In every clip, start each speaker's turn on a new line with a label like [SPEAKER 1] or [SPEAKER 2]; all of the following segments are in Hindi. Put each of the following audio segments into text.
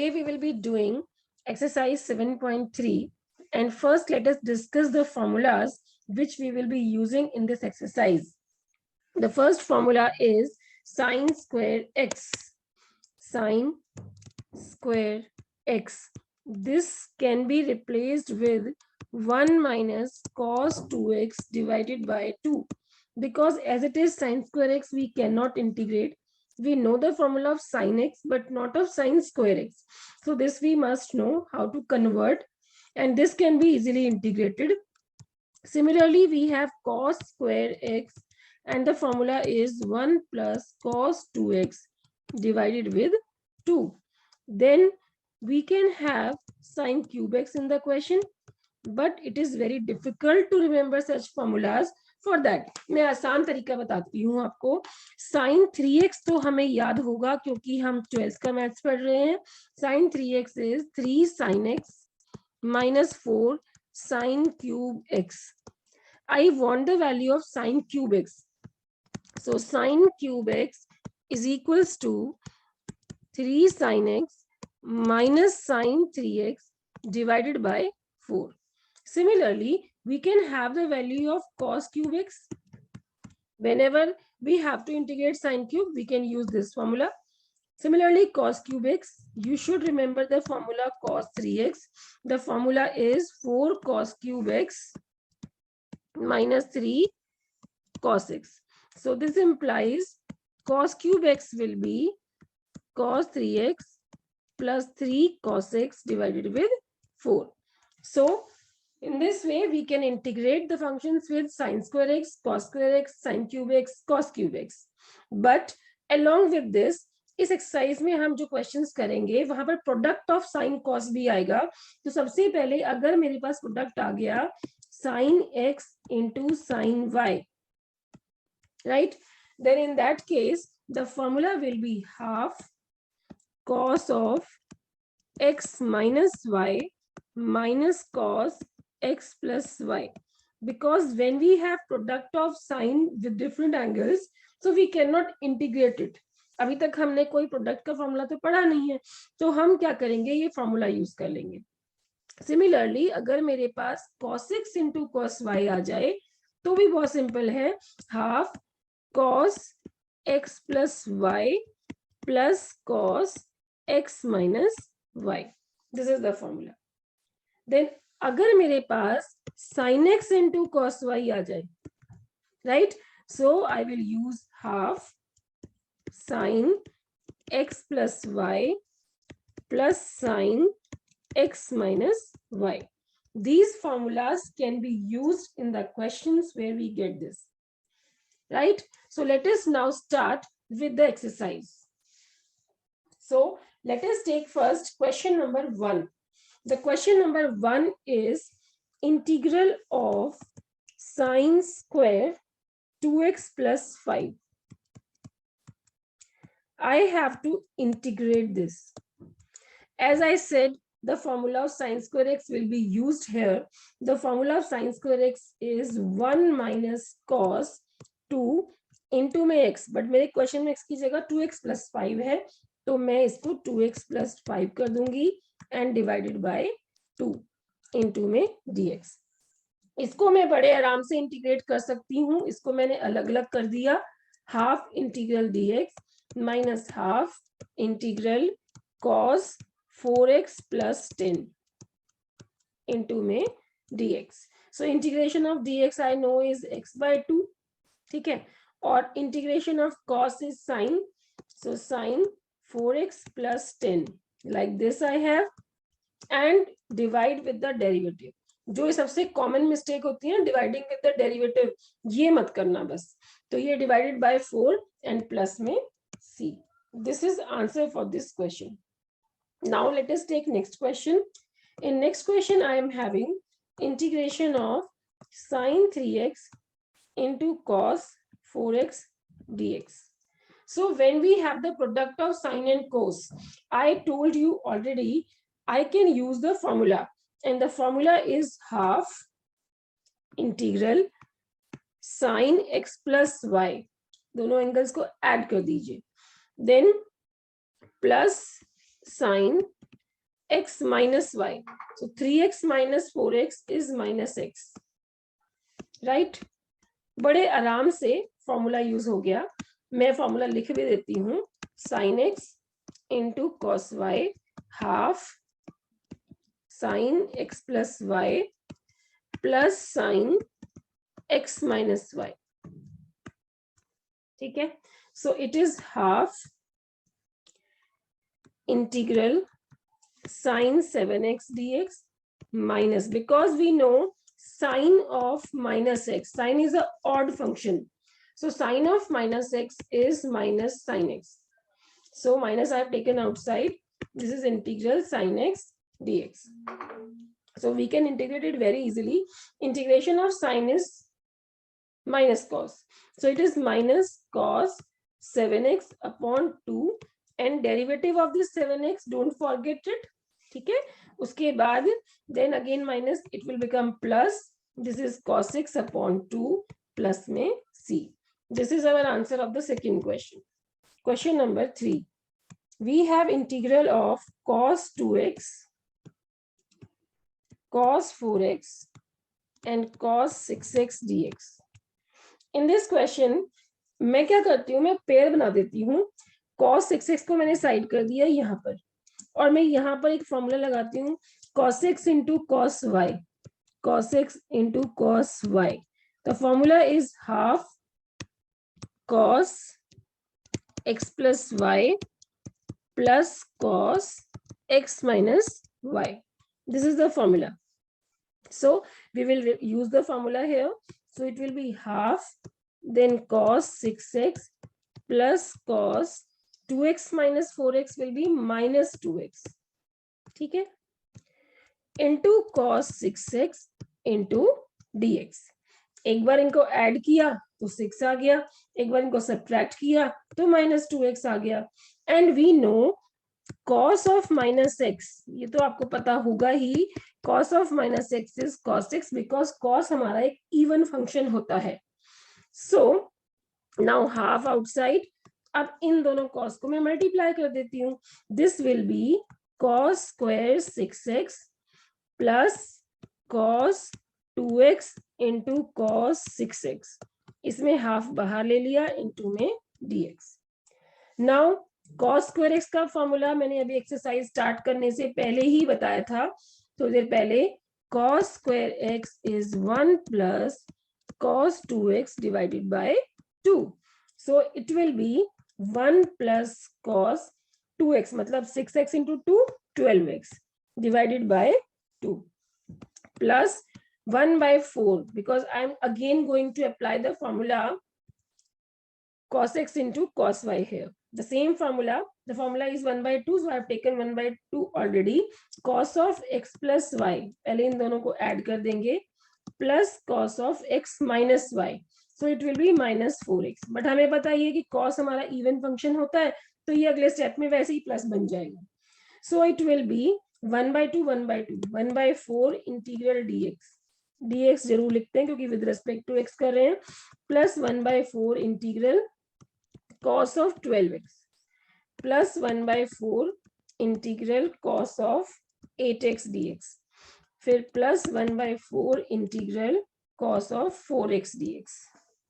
[SPEAKER 1] Today we will be doing exercise 7.3, and first let us discuss the formulas which we will be using in this exercise. The first formula is sine square x. Sine square x. This can be replaced with 1 minus cos 2x divided by 2. Because as it is sine square x, we cannot integrate. We know the formula of sine x, but not of sine square x. So this we must know how to convert, and this can be easily integrated. Similarly, we have cos square x, and the formula is 1 plus cos 2x divided with 2. Then we can have sine cube x in the question, but it is very difficult to remember such formulas. For that मैं आसान तरीका बताती हूँ आपको. sin 3x तो हमें याद होगा क्योंकि हम 12th का मैथ्स पढ़ रहे हैं. sin 3x is 3 sin x minus 4 sin cube x. I want the value of sin cube x. So sin cube x is equals to 3 sin x minus sin 3x divided by 4. Similarly, we can have the value of cos cube x. Whenever we have to integrate sin cube, we can use this formula. Similarly, cos cube x, you should remember the formula cos 3x. The formula is 4 cos cube x minus 3 cos x. So this implies cos cube x will be cos 3x plus 3 cos x divided with 4. So in this way, we can integrate the functions with sine square x, cos square x, sin cube x, cos cube x. But along with this, इस एक्सरसाइज में हम जो क्वेश्चंस करेंगे वहां पर प्रोडक्ट ऑफ साइन कॉस भी आएगा. तो सबसे पहले अगर मेरे पास प्रोडक्ट आ गया sine x into sine y, right, then in that case the formula will be half cos of x minus y minus cos x plus y. Because when we have product of sine with different angles, so we cannot integrate it. अभी तक हमने कोई प्रोडक्ट का फॉर्मूला तो पढ़ा नहीं है, तो हम क्या करेंगे, ये फॉर्मूला यूज कर लेंगे. सिमिलरली अगर मेरे पास cos x into cos y आ जाए तो भी बहुत सिंपल है, half cos x plus y plus cos x minus y. This is the formula. Then अगर मेरे पास sin x into cos y आ जाए, right, so I will use half sin x plus y plus sin x minus y. These formulas can be used in the questions where we get this, right? So let us now start with the exercise. So let us take first question number 1. The question number 1 is integral of sine square 2x plus 5. I have to integrate this. As I said, the formula of sine square x will be used here. The formula of sine square x is 1 minus cos 2 into में x, but मेरे क्वेश्चन में x की जगह 2x plus 5 है, तो मैं इसको 2x plus 5 कर दूंगी and divided by 2 into में dx. इसको मैं बड़े आराम से इंटीग्रेट कर सकती हूँ. इसको मैंने अलग अलग कर दिया, half integral dx minus half integral cos 4x plus 10 into में dx. So integration of dx I know is x by 2, ठीक है, और integration of cos is sine, so sine 4x plus 10 like this I have, and divide with the derivative. जो सबसे कॉमन मिस्टेक होती है डिवाइडिंग विद द डेरिवेटिव, ये मत करना बस. तो ये डिवाइडेड बाय 4 एंड प्लस में c. This is answer for this question. Now let us take next question. In next question I am having integration of sine 3x into cos 4x dx. So when we have the product of sine and cos, I told you already I can use the formula, and the formula is half integral sine x plus y. दोनों एंगल्स को ऐड कर दीजिए, then plus sine x minus y. So 3x minus 4x is minus x. Right बड़े आराम से फॉर्मूला यूज हो गया. मैं फॉर्मूला लिख भी देती हूँ. Sine x into cos y half sine x plus y plus sine x minus y. ठीक है. So it is half integral sin 7x dx minus, because we know sine of minus x, sine is a odd function, so sine of minus x is minus sine x. So minus I have taken outside. This is integral sin x dx. So we can integrate it very easily. Integration of sine is minus cos, so it is minus cos 7x upon 2, and derivative of this 7x, don't forget it. ठीक है. उसके बाद then again minus, it will become plus. This is cos x upon 2 plus में c. This is our answer of the second question. Question number 3. We have integral of cos 2x, cos 4x and cos 6x dx. In this question मैं क्या करती हूँ, मैं पेयर बना देती हूँ. cos 6x को मैंने साइड कर दिया यहाँ पर, और मैं यहाँ पर एक फॉर्मूला लगाती हूँ cos x into cos y, cos x into cos y. The formula is half cos x plus y plus cos x minus y. This is the formula. So we will use the formula here. So it will be half, then cos 6x plus cos 2x minus 4x will be minus 2x. ठीक है. Into cos 6x into dx. एक बार इनको ऐड किया तो 6 आ गया, एक बार इनको सब्ट्रैक्ट किया तो minus 2x आ गया. And we know cos of minus x, ये तो आपको पता होगा ही, cos of minus x is cos x, because cos हमारा एक even function होता है. So now half outside. अब इन दोनों cos को मैं मल्टीप्लाई कर देती हूँ. This will be cos square 6x plus cos 2x into cos 6x. इसमें हाफ बाहर ले लिया, इंटू में dx. Now cos square x का फॉर्मूला मैंने अभी एक्सरसाइज स्टार्ट करने से पहले ही बताया था, थोड़ी देर पहले. cos square x is 1 plus cos 2x divided by 2. So it will be 1 plus cos 2x, मतलब 6x into 2, 12x divided by 2 plus 1 by 4, because I am again going to apply the formula cos x into cos y here. The same formula, the formula is 1 by 2, so I have taken 1 by 2 already. Cos of x plus y, पहले इन दोनों को ऐड कर देंगे, plus cos of x minus y. So it will be minus 4x. But हमें पता है कि cos हमारा इवन फंक्शन होता है, तो ये अगले स्टेप में वैसे ही प्लस बन जाएगा. So it will be 1 by 2, 1 by 2, 1 by 4 integral dx. dx जरूर लिखते हैं क्योंकि विद रिस्पेक्ट टू x कर रहे हैं. Plus 1 by 4 integral cos of 12x plus 1 by 4 integral cos of 8x dx. फिर plus 1 by 4 integral cos of 4x dx.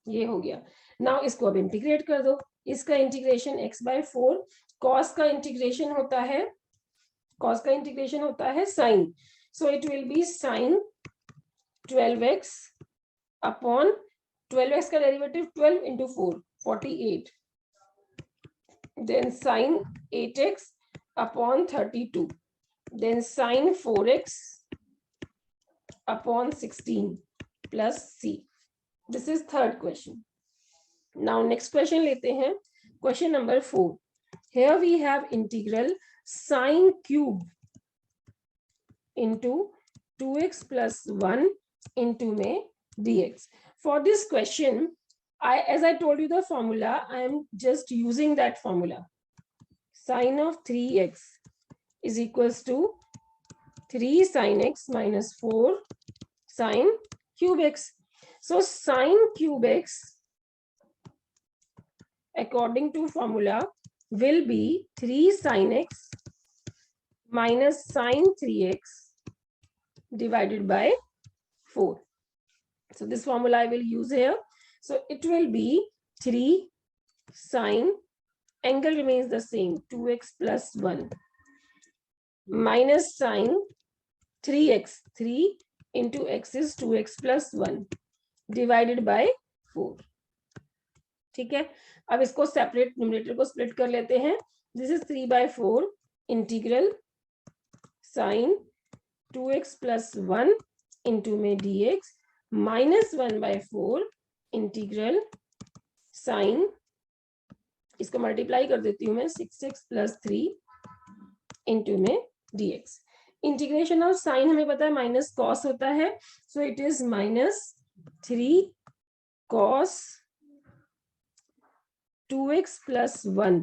[SPEAKER 1] ये हो गया. नाउ इसको अब इंटीग्रेट कर दो. इसका इंटीग्रेशन x by 4, cos का इंटीग्रेशन होता है, cos का इंटीग्रेशन होता है sin. So it will be sin 12x upon 12x का derivative 12 into 4, 48. Then sin 8x upon 32. Then sin 4x upon 16 plus c. This is third question. Now next question लेते हैं. Question number 4. Here we have integral sin cube into 2x plus 1 into में dx. For this question, as I told you the formula, I am just using that formula. Sin of 3x is equals to 3 sin x minus 4 sin cube x. So sin cube x according to formula will be 3 sin x minus sine 3x divided by 4. So this formula I will use here. So it will be 3 sine, angle remains the same, 2x plus 1, minus sine 3x, 3 into x is 2x plus 1 divided by 4. ठीक है, अब इसको सेपरेट, न्यूमरेटर को स्प्लिट कर लेते हैं. This is 3/4 integral sine 2x plus 1 into में dx माइनस 1/4 इंटीग्रल साइन, इसको मल्टीप्लाई कर देती हूँ मैं, 6x plus 3 इंटू में dx. इंटीग्रेशन ऑफ साइन हमें पता है माइनस कॉस होता है, so it is minus 3 cos 2x plus 1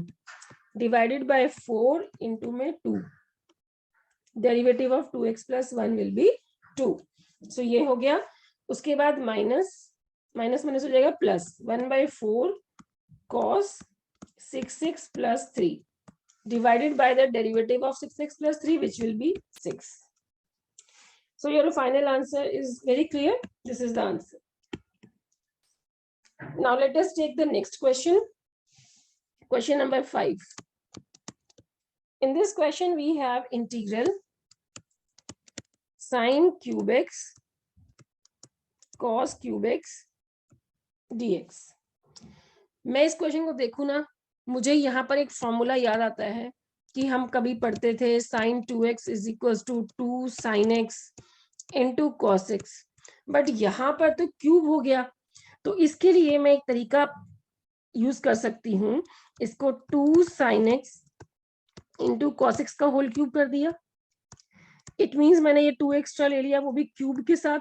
[SPEAKER 1] divided by 4 into में 2. Derivative of 2x plus 1 will be 2. सो ये हो गया. उसके बाद माइनस माइनस माइनस हो जाएगा plus 1/4 cos 6x plus 3 divided by the derivative of 6x plus 3 which will be 6. So your final answer is very clear. This is the answer. Now let us take the next question. Question number 5. In this question we have integral sin cube x cos cube x dx. मैं इस क्वेश्चन को देखूं ना, मुझे यहाँ पर एक फॉर्मूला याद आता है कि हम कभी पढ़ते थे sin 2x is equals to 2 sin x into cos x, but यहाँ पर तो क्यूब हो गया. तो इसके लिए मैं एक तरीका यूज कर सकती हूँ, इसको 2 sin x into cos x का होल क्यूब कर दिया. इट मीन्स मैंने ये 2 एक्स्ट्रा ले लिया, वो भी क्यूब के साथ,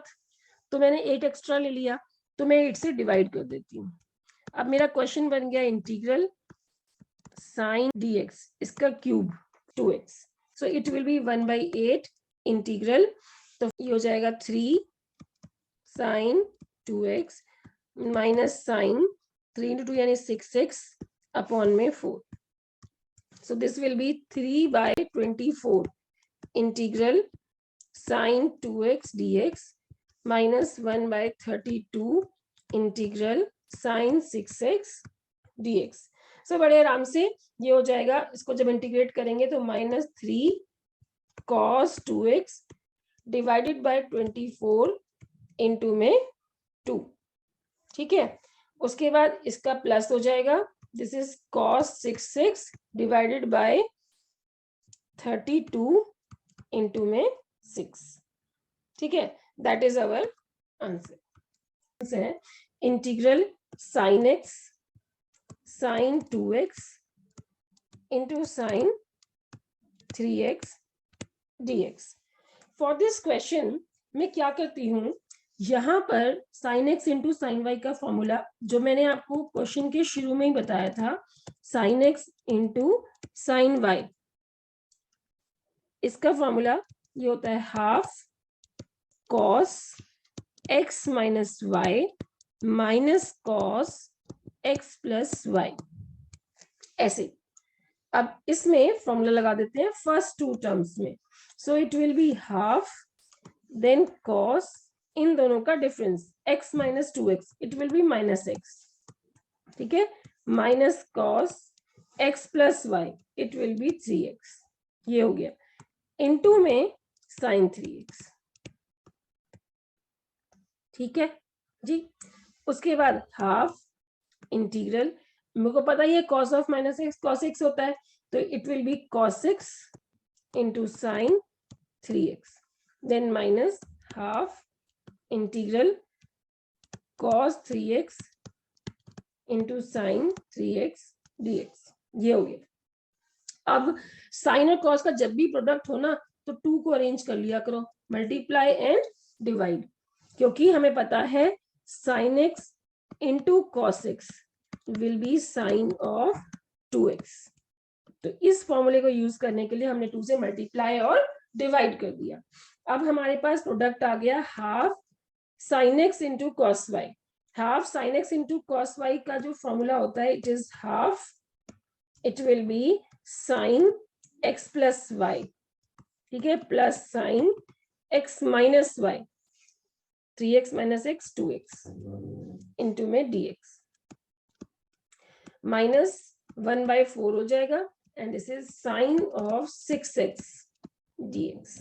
[SPEAKER 1] तो मैंने 8 एक्स्ट्रा ले लिया, तो मैं 8 से डिवाइड कर देती हूँ. अब मेरा क्वेश्चन बन गया इंटीग्रल साइन dx, इसका cube 2x, so it will B 1/8 integral, तो ये हो जाएगा 3 sign 2x minus sign 3 into 2 यानी 6x अपॉन में 4. So this will be 3/24 integral sin 2x dx minus 1/32 integral sin 6x dx. So बड़े आराम से ये हो जाएगा. इसको जब इंटीग्रेट करेंगे तो -3 cos 2x divided by 24 into में 2. ठीक है, उसके बाद इसका प्लस हो जाएगा. This is cos 6x divided by 32 into में 6. ठीक है, that is our answer. Integral sine x sine 2x into sine 3x dx. For this question मैं क्या करती हूँ, यहाँ पर sine x into sine y का फॉर्मूला जो मैंने आपको क्वेश्चन के शुरू में ही बताया था, sine x into sine y, इसका फॉर्मूला ये होता है half cos x minus y minus cos x plus y. ऐसे अब इसमें फॉर्मूला लगा देते हैं फर्स्ट 2 टर्म्स में. So it will be half then cos, इन दोनों का difference x minus 2x, it will be minus x. ठीक है, minus cos x plus y, it will be 3x. ये हो गया इनटू में साइन 3x. ठीक है जी. उसके बाद हाफ इंटीग्रल, मेरे को पता ही है cos of minus x cos x होता है, तो it will be cos x into sine 3x, then minus half integral cos 3x into sine 3x dx. ये हो गया. अब साइन और cos का जब भी प्रोडक्ट हो ना, तो 2 को अरेंज कर लिया करो, मल्टीप्लाई एंड डिवाइड, क्योंकि हमें पता है sine x into cos x will be sine of 2x. तो इस फॉर्मूले को यूज करने के लिए हमने 2 से मल्टीप्लाई और डिवाइड कर दिया. अब हमारे पास प्रोडक्ट आ गया half sine x into cos y. Half sine x into cos y का जो फॉर्मूला होता है, it is half, it will be sine x plus y ठीक है, plus sine x minus y 3x minus x 2x into में dx माइनस 1/4 हो जाएगा and this is sine of 6x dx।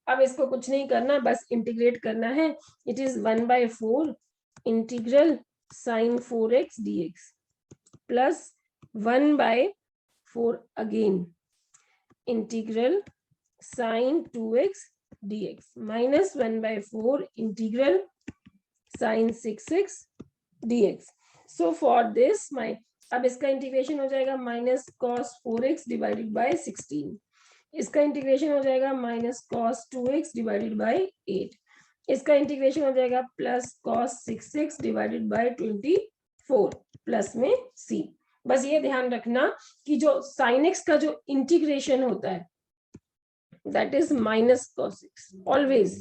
[SPEAKER 1] अब इसको कुछ नहीं करना, बस इंटीग्रेट करना है। It is 1/4 integral sine 4x dx plus 1/4 again integral sine 2x dx minus 1/4 integral sine 6x dx। So for this my, अब इसका इंटीग्रेशन हो जाएगा minus cos 4x divided by 16, इसका इंटीग्रेशन हो जाएगा minus cos 2x divided by 8, इसका इंटीग्रेशन हो जाएगा plus cos 6x divided bye 24 plus में c। बस ये ध्यान रखना कि जो sin x का जो इंटीग्रेशन होता है that is minus cos x always.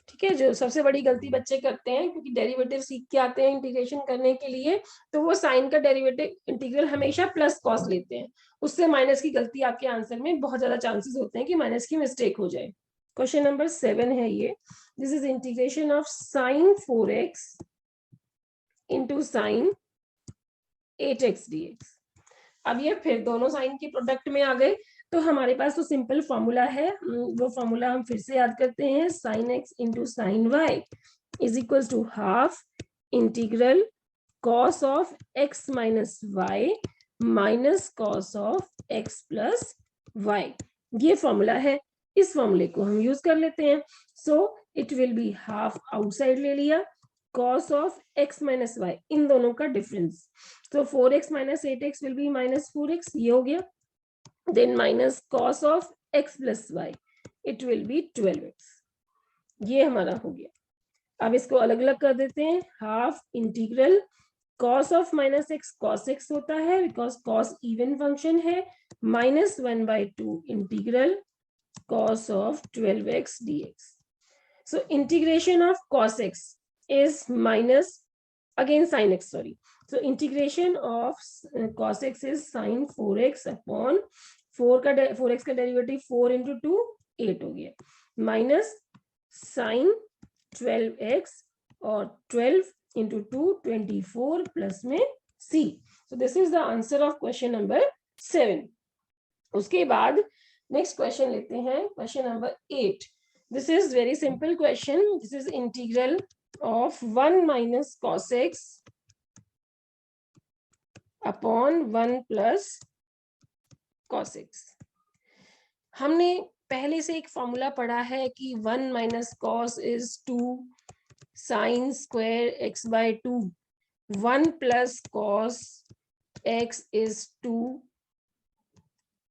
[SPEAKER 1] ठीक है, जो सबसे बड़ी गलती बच्चे करते हैं क्योंकि डेरिवेटिव सीख के आते हैं इंटीग्रेशन करने के लिए, तो वो साइन का डेरिवेटिव इंटीग्रल हमेशा प्लस कॉस लेते हैं, उससे माइनस की गलती आपके आंसर में बहुत ज्यादा चांसेस होते हैं कि माइनस की मिस्टेक हो जाए। क्वेश्चन नंबर 7 है ये, this is integration of sign 4x into sine 8x dx। अब ये फिर दोनों साइन के प्रोडक्ट में आ गए, तो हमारे पास तो सिंपल फॉर्मूला है, वो फॉर्मूला हम फिर से याद करते हैं, sine x into sine y is equal to half integral cos of x minus y minus cos of x plus y. ये फॉर्मूला है, इस फॉर्मूले को हम यूज कर लेते हैं। So it will be half outside ले लिया, cos of x minus y, इन दोनों का डिफरेंस, तो 4x minus 8x will be minus 4x, ये हो गया, then minus cos of x plus y, it will be 12x, ये हमारा हो गया। अब इसको अलग अलग कर देते हैं, half integral cos of minus x cos x होता है बिकॉज cos इवन फंक्शन है, minus 1/2 integral cos of 12x dx। so integration of cos x is minus again sin x, sorry, so integration of cos x is sin 4x upon 4x का डेरिवेटिव 4 into 2 8 हो गया, माइनस sin 12x और 12 into 2 24 प्लस में c। so this is the answer of question number 7। उसके बाद नेक्स्ट क्वेश्चन लेते हैं, question number 8। This is very simple question, this is integral of 1 minus cos x upon 1 plus cos x। हमने पहले से एक फॉर्मूला पढ़ा है कि 1 minus cos is 2 sin square x by 2, 1 plus cos x is 2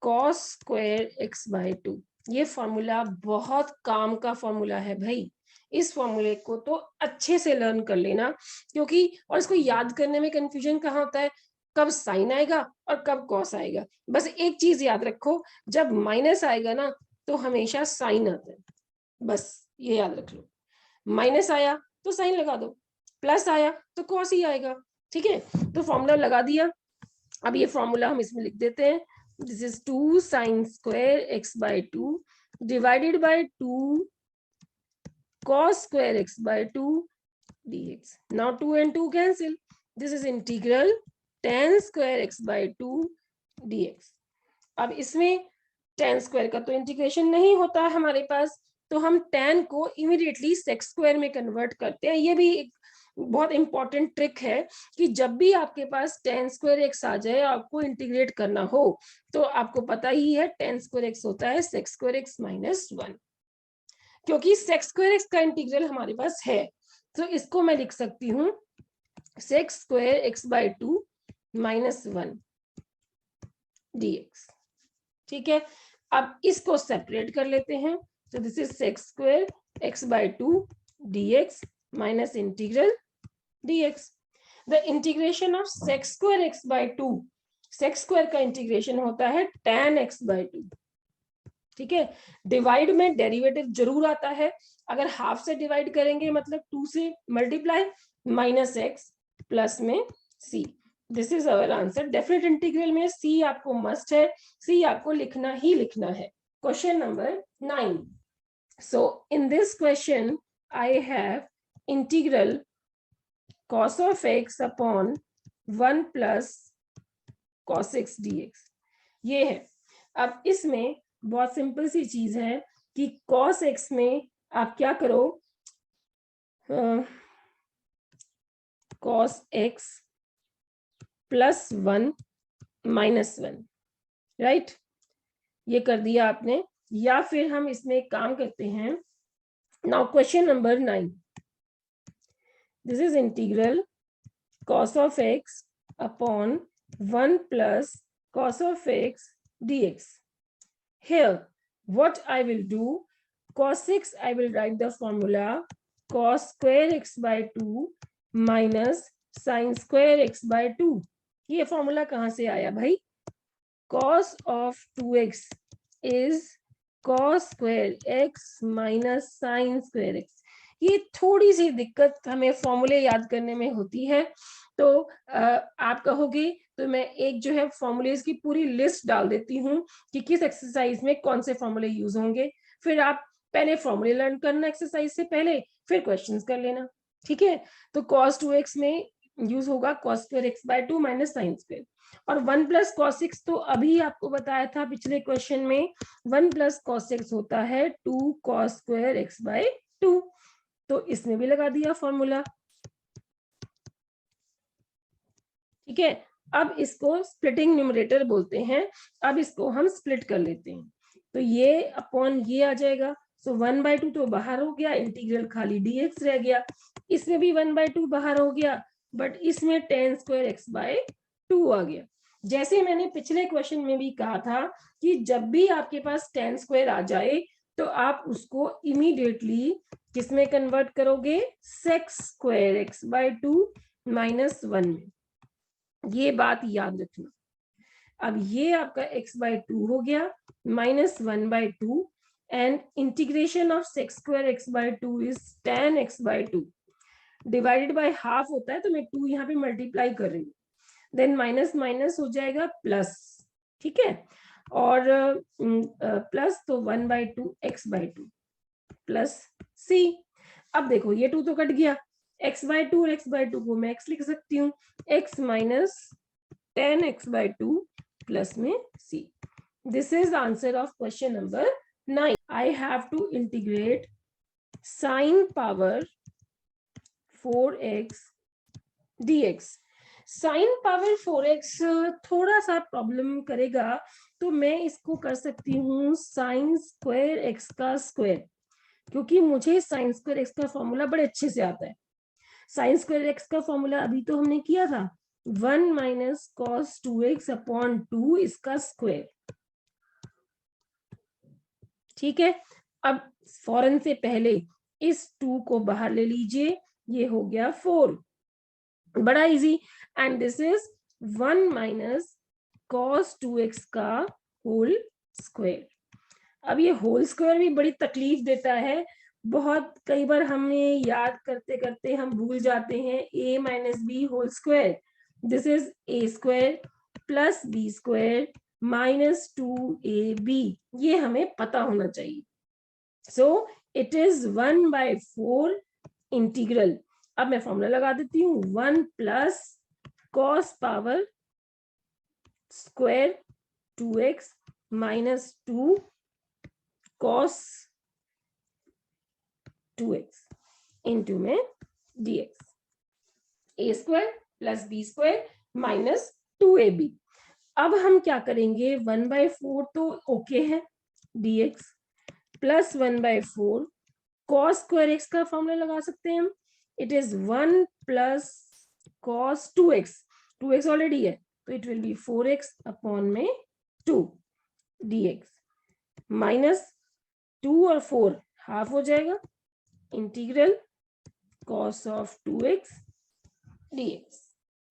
[SPEAKER 1] cos square x by 2। ये फॉर्मूला बहुत काम का फॉर्मूला है भाई, इस फॉर्मूले को तो अच्छे से लर्न कर लेना, क्योंकि और इसको याद करने में कंफ्यूजन कहाँ होता है, कब साइन आएगा और कब कॉस आएगा। बस एक चीज याद रखो, जब माइनस आएगा ना तो हमेशा साइन आता है, बस ये याद रख लो। माइनस आया तो साइन लगा दो, प्लस आया तो कॉस ही आएगा। ठीक है, तो फॉर्मूला लगा दिया। अब ये फॉर्मूला हम इसमें लिख देते हैं, this is 2 sin square x by 2 divided by 2 cos square x by 2 dx। now 2 and 2 cancel, this is integral tan square x by 2 dx। अब इसमें tan square का तो इंटीग्रेशन नहीं होता है हमारे पास, तो हम tan को इमीडिएटली sec square में कन्वर्ट करते हैं। ये भी एक बहुत इंपॉर्टेंट ट्रिक है कि जब भी आपके पास tan square x आ जाए, आपको इंटीग्रेट करना हो, तो आपको पता ही है tan square x होता है sec square x minus 1, क्योंकि sec square x का इंटीग्रल हमारे पास है, तो इसको मैं लिख सकती हूँ sec square x by 2 minus 1 dx। ठीक है, अब इसको सेपरेट कर लेते हैं, तो this is sec square x by 2 dx minus integral dx। the integration of sec square x by 2, sec square का इंटीग्रेशन होता है tan x by 2। ठीक है, डिवाइड में डेरिवेटिव जरूर आता है, अगर हाफ से डिवाइड करेंगे मतलब 2 से मल्टीप्लाई माइनस एक्स प्लस में c। This is our answer. Definite integral में सी आपको मस्ट है, सी आपको लिखना ही लिखना है। Question number 9। So in this question I have integral cos of x upon 1 plus cos x dx, ये है। अब इसमें बहुत सिंपल सी चीज है कि cos x में आप क्या करो, cos x plus 1 minus 1, right, ये कर दिया आपने। या फिर हम इसमें एक काम करते हैं। Now question number 9, this is integral cos of x upon 1 plus cos of x dx. Here, what I will do, cos x, I will write the formula cos square x by 2 minus sin square x by 2. ये फॉर्मूला कहाँ से आया भाई? cos of 2x is cos square x minus sin square x. ये थोड़ी सी दिक्कत हमें फॉर्मूले याद करने में होती है, तो आप कहोगे तो मैं एक जो है फॉर्मूलेज की पूरी लिस्ट डाल देती हूँ कि किस एक्सरसाइज में कौन से फॉर्मूले यूज होंगे। फिर आप पहले फॉर्मूले लर्न करना एक्सरसाइज से पहले, फिर क्वेश्चंस कर लेना, ठीक है। तो cos 2x में यूज होगा cos square x by 2 minus sin square, और 1 plus cos x तो अभी आपको बताया था पिछले क्वेश्चन में, 1 plus cos x होता है 2 cos square x by 2, तो इसमें भी लगा दिया फॉर्मूला, ठीक है। अब इसको स्प्लिटिंग न्यूमरेटर बोलते हैं, अब इसको हम स्प्लिट कर लेते हैं, तो ये अपॉन ये आ जाएगा। सो 1/2 तो बाहर हो गया, इंटीग्रल खाली dx रह गया। इसमें भी 1/2 बाहर हो गया, बट इसमें tan square x by 2 आ गया। जैसे मैंने पिछले क्वेश्चन में भी कहा था कि जब भी आपके पास tan स्क्वायर आ जाए तो आप उसको इमीडिएटली किसमें कन्वर्ट करोगे? sec square x by 2 minus 1 में। ये बात याद रखना। अब ये आपका x by 2 हो गया minus 1/2, and integration of sec square x by 2 is tan x by 2 divided by half होता है, तो मैं 2 यहाँ पे मल्टीप्लाई कर रही हूँ, देन माइनस माइनस हो जाएगा प्लस, ठीक है। और प्लस तो 1/2 x by 2 प्लस c। अब देखो ये 2 तो कट गया, x by 2 और x by 2 को मैं x लिख सकती हूँ, x minus tan x by 2 plus में c। This is answer of question number 9। I have to integrate sin power 4x dx। sin power 4x थोड़ा सा प्रॉब्लम करेगा, तो मैं इसको कर सकती हूँ sin स्क्वायर x का स्क्वायर, क्योंकि मुझे sin स्क्वायर x का फॉर्मूला बड़े अच्छे से आता है। sin स्क्वायर x का फॉर्मूला अभी तो हमने किया था, 1 माइनस cos 2x अपॉन 2 इसका स्क्वायर, ठीक है। अब फौरन से पहले इस 2 को बाहर ले लीजिए, ये हो गया 4, बड़ा easy. And this is 1 minus cos 2x का होल स्क्वायर। अब ये होल स्क्वायर भी बड़ी तकलीफ देता है, बहुत कई बार हमें याद करते करते हम भूल जाते हैं। a minus b whole square, this is a square plus b square minus 2ab, ये हमें पता होना चाहिए। So it is 1/4 integral. अब मैं फॉर्मूला लगा देती हूँ, 1 plus cos power square 2x minus 2 cos 2x into में dx, a square plus b square minus 2ab। अब हम क्या करेंगे, 1/4 तो ओके है, dx plus 1/4 cos square x का फॉर्मूला लगा सकते हैं हम, it is 1 plus cos 2x, 2x already है, तो it will B 4x upon में 2 dx माइनस 2 और 4 हाफ हो जाएगा, integral cos of 2x dx,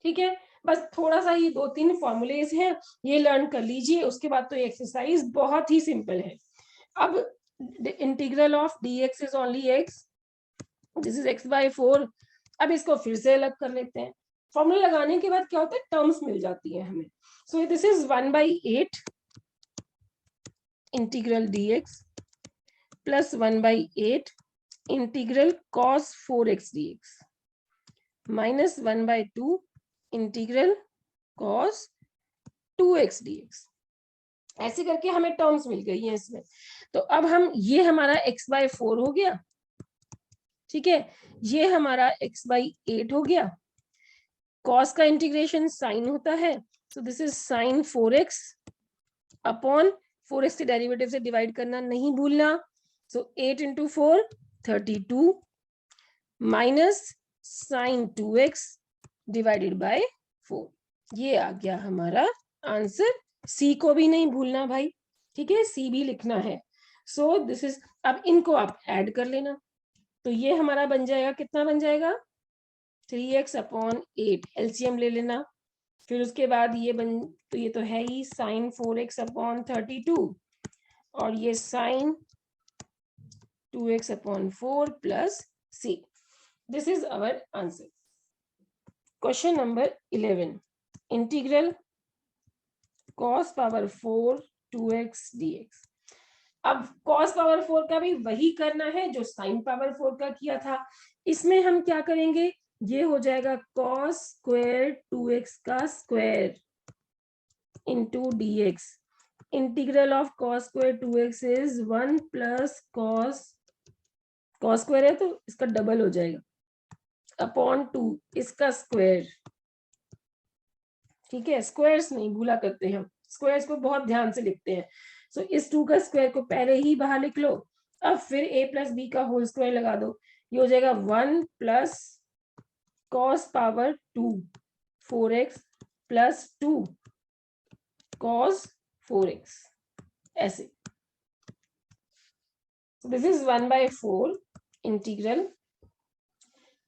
[SPEAKER 1] ठीक है। बस थोड़ा सा ये 2-3 फॉर्मूलेज हैं, ये लर्न कर लीजिए, उसके बाद तो ये एक्सरसाइज बहुत ही सिंपल है। अब integral of dx is only x, this is x by 4। अब इसको फिर से अलग कर लेते हैं, फॉर्मूला लगाने के बाद क्या होता है, टर्म्स मिल जाती है हमें. सो this is 1/8 integral dx plus 1/8 integral cos 4x dx minus 1/2 integral cos 2x dx. ऐसे करके हमें टर्म्स मिल गई हैं इसमें. तो अब हम, ये हमारा x/4 हो गया, ठीक है, ये हमारा x/8 हो गया. cos का इंटीग्रेशन sin होता है, so this is sin 4x upon 4x के डेरिवेटिव से डिवाइड करना नहीं भूलना. सो 8 into 4 32 minus sin 2x divided by 4. ये आ गया हमारा आंसर. सी को भी नहीं भूलना भाई, ठीक है, सी भी लिखना है. सो दिस इज, अब इनको आप ऐड कर लेना. तो ये हमारा बन जाएगा, कितना बन जाएगा, 3x अपॉन 8, एलसीएम ले लेना. फिर उसके बाद ये बन, तो ये तो है ही sin 4x अपॉन 32 और ये sin 2x upon 4 plus c. This is our answer. Question number 11, integral cos power 4 2x dx. अब cos पावर 4 का भी वही करना है जो sin पावर 4 का किया था. इसमें हम क्या करेंगे, ये हो जाएगा cos स्क्वायर 2x का square into dx. Integral of cos square 2x is 1 plus cos square है तो इसका डबल हो जाएगा अपॉन 2 इसका स्क्वायर. ठीक है, स्क्वायर्स नहीं भूला करते हैं हम, स्क्वायर्स को बहुत ध्यान से लिखते हैं. सो इस 2 का स्क्वायर को पहले ही बाहर लिख लो. अब फिर a प्लस बी का होल स्क्वायर लगा दो. ये हो जाएगा 1 plus cos power 2 4x plus 2 cos 4x. ऐसे दिस इज 1/4 इंटीग्रल.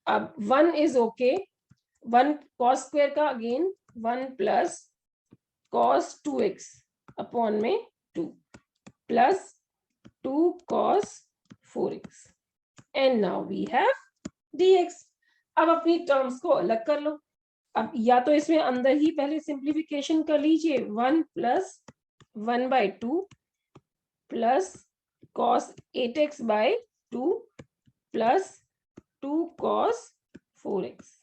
[SPEAKER 1] अब 1 इज ओके, 1 cos स्क्वायर का again 1 plus cos 2x upon में 2 plus 2 cos 4x and now we have dx. अब अपनी टर्म्स को अलग कर लो. अब या तो इसमें अंदर ही पहले सिंप्लीफिकेशन कर लीजिए, 1 plus 1/2 plus cos 8x by 2 plus 2 cos 4x.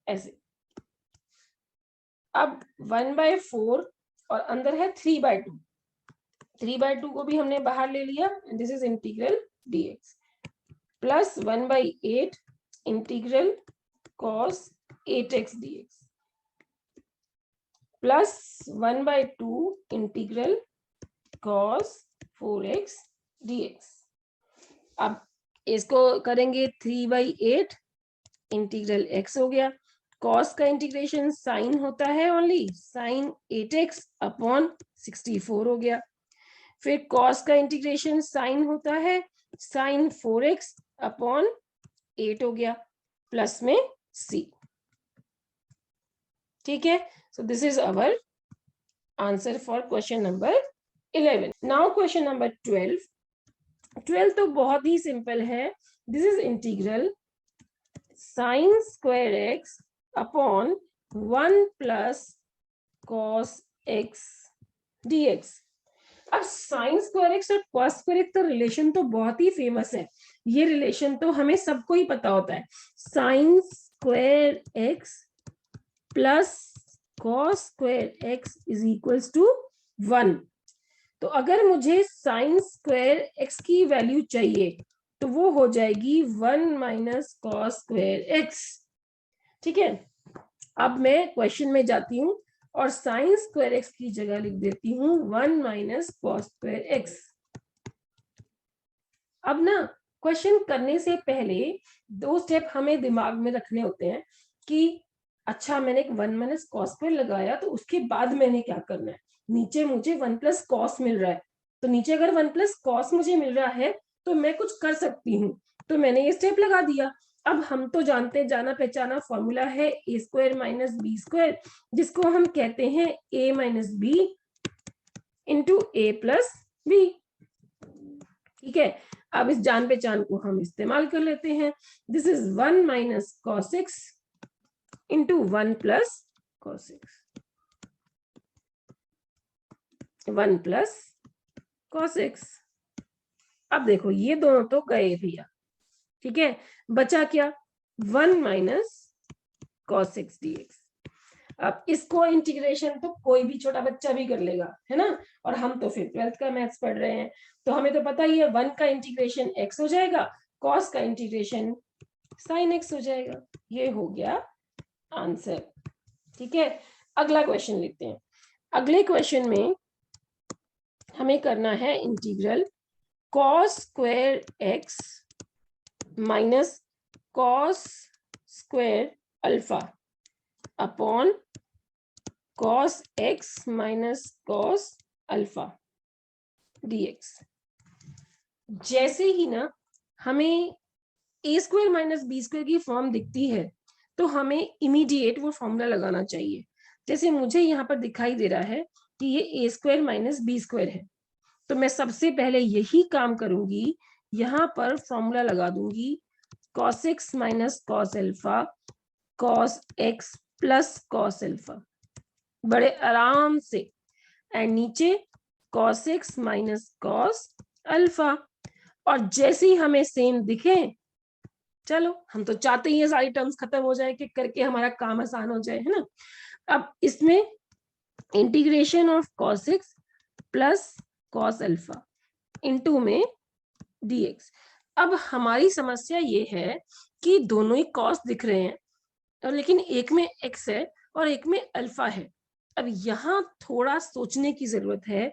[SPEAKER 1] ऐसे. अब 1/4 और अंदर है 3/2. 3/2 को भी हमने बाहर ले लिया. This is integral dx plus 1/8 integral cos 8x dx plus 1/2 integral cos 4x dx. अब इसको करेंगे 3/8 इंटीग्रल x हो गया. cos का इंटीग्रेशन sin होता है ओनली, sin 8x अपॉन 64 हो गया. फिर cos का इंटीग्रेशन sin होता है, sin 4x अपॉन 8 हो गया प्लस में c. ठीक है, so this is our answer for question number 11. Now question number 12. 12 तो बहुत ही सिंपल है. This is integral sin square x upon 1 plus cos x dx. अब sin स्क्वायर x और cos स्क्वायर x का रिलेशन तो बहुत ही फेमस है. ये रिलेशन तो हमें सबको ही पता होता है. sin square x plus cos square x is equals to 1. तो अगर मुझे sin स्क्वायर x की वैल्यू चाहिए तो वो हो जाएगी 1 माइनस cos स्क्वायर x. ठीक है, अब मैं क्वेश्चन में जाती हूँ और sin स्क्वायर x की जगह लिख देती हूँ 1 माइनस cos स्क्वायर x. अब ना क्वेश्चन करने से पहले 2 स्टेप हमें दिमाग में रखने होते हैं कि अच्छा मैंने एक 1 माइनस cos स्क्वायर लगाया तो उसके बाद मैंने क्या करना है. नीचे मुझे 1 प्लस cos मिल रहा है, तो नीचे अगर 1 प्लस cos मुझे मिल रहा है तो मैं कुछ कर सकती हूँ, तो मैंने ये स्टेप लगा दिया. अब हम तो जानते हैं, जाना पहचाना फॉर्मूला है a square minus b square, जिसको हम कहते हैं a minus b into a plus b. ठीक है, अब इस जान पहचान को हम इस्तेमाल कर लेते हैं. This is 1 minus cos x into 1 plus cos x, 1 plus cos x। अब देखो ये दोनों तो गए भैया, ठीक है, बचा क्या, 1 माइनस cos x dx। अब इसको इंटीग्रेशन तो कोई भी छोटा बच्चा भी कर लेगा, है ना, और हम तो फिर 12th का मैथ्स पढ़ रहे हैं, तो हमें तो पता ही है 1 का इंटीग्रेशन x हो जाएगा, cos का इंटीग्रेशन sin x हो जाएगा। ये हो गया आंसर, ठीक है। अगला क्वेश्चन लेते हैं। अगले क्वेश्चन में हमें करना है integral cos square x minus cos square alpha upon cos x minus cos alpha dx। जैसे ही ना हमें ए स्क्वायर माइनस बी स्क्वायर की फॉर्म दिखती है तो हमें इमीडिएट वो फॉर्मूला लगाना चाहिए। जैसे मुझे यहाँ पर दिखाई दे रहा है कि ये ए स्क्वायर माइनस बी स्क्वायर है, तो मैं सबसे पहले यही काम करूंगी, यहाँ पर फॉर्मूला लगा दूंगी cos x minus cos alpha cos x plus cos alpha, बड़े आराम से, एंड नीचे cos x minus cos alpha. और जैसे ही हमें सेम दिखे, चलो हम तो चाहते ही हैं सारी टर्म्स खत्म हो जाए कि करके हमारा काम आसान हो जाए, है ना। अब इसमें integration of cos x plus cos alpha into में dx। अब हमारी समस्या ये है कि दोनों ही cos दिख रहे हैं, और लेकिन एक में x है और एक में अल्फा है। अब यहाँ थोड़ा सोचने की जरूरत है।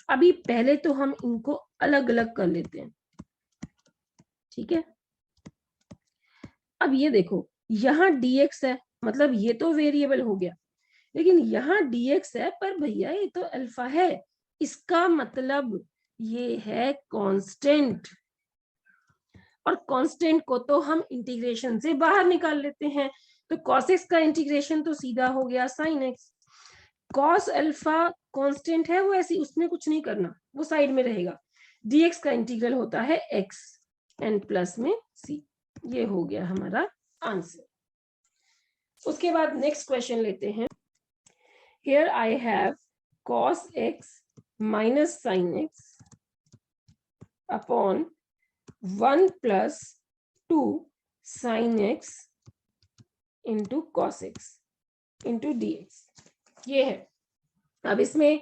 [SPEAKER 1] अभी पहले तो हम इनको अलग अलग कर लेते हैं, ठीक है। अब ये देखो यहाँ dx है, मतलब ये तो वेरिएबल हो गया, लेकिन यहाँ dx है पर भैया ये तो अल्फा है, इसका मतलब ये है कांस्टेंट, और कांस्टेंट को तो हम इंटीग्रेशन से बाहर निकाल लेते हैं। तो cos x का इंटीग्रेशन तो सीधा हो गया sin x, cos alpha constant है वो ऐसी, उसमें कुछ नहीं करना, वो साइड में रहेगा। dx का इंटीग्रल होता है x एंड प्लस में c। ये हो गया हमारा आंसर। उसके बाद नेक्स्ट क्वेश्चन लेते हैं। Here I have cos x minus sin x upon 1 plus 2 sin x into cos x into dx। ये है। अब इसमें